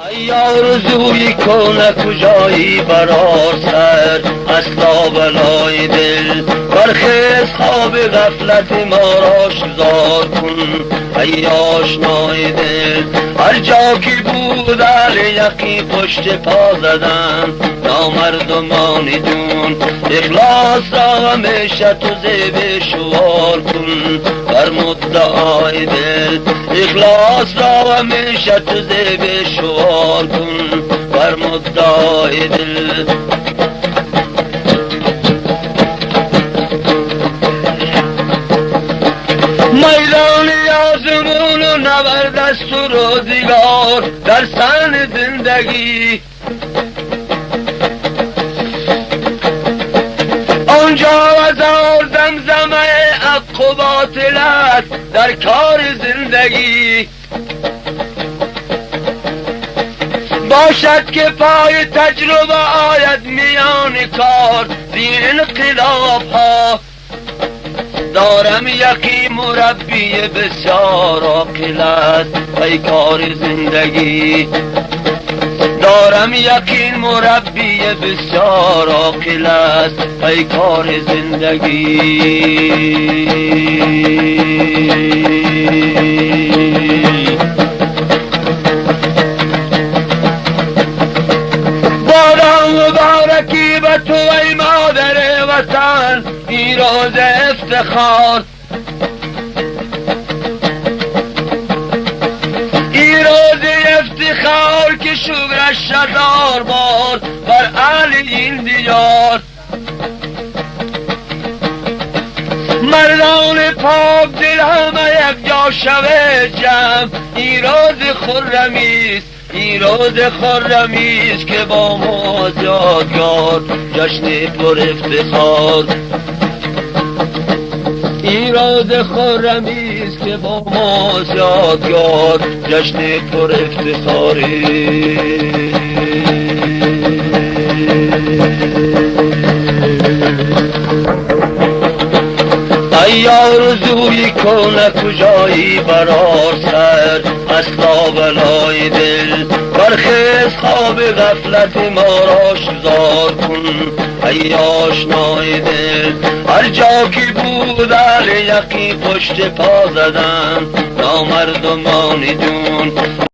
ای آرزوی کنه کجایی برار سر اصلا بلای دل برخیز خواب غفلت ما را شزار کن ای آشنای دل هر جا که بود اهل یقی پشت پا زدن نامردمانی دون اخلاص را همیشه تو زیب شوار کن بر مدعای دل اخلاص را همیشه تو زیب شوار کن بر مدعای دل میدان آزمون و نبرد است و روزگار در سن زندگی آنجا هزار زمزمه حق و باطل است در کار زندگی باشد که پای تجربه آید میان کار زیر انقلاب ها دارم یقین مربی بسیار عاقل است ای کار زندگی دارم یقین مربی بسیار عاقل است ای کار زندگی باران مبارکی به تو ای مادر وطن این روز افتخار این روز افتخار که شکرش هزار بار بر اهل این دیار مردان پاک دل همه یک جا شوه جمع این روز خرمیست این روز خرمیست که با ما یادگار جشن پر افتخار این روز خرمیست که با ما یادگار جشن پر افتخاری ای آرزوی کنه کجایی برار سر اصلا بلای دل برخیز خواب غفلت ما را شزار کن ای آشنای دل هر جا که بود اهل یقی پشت پا زدن نامردمانی دون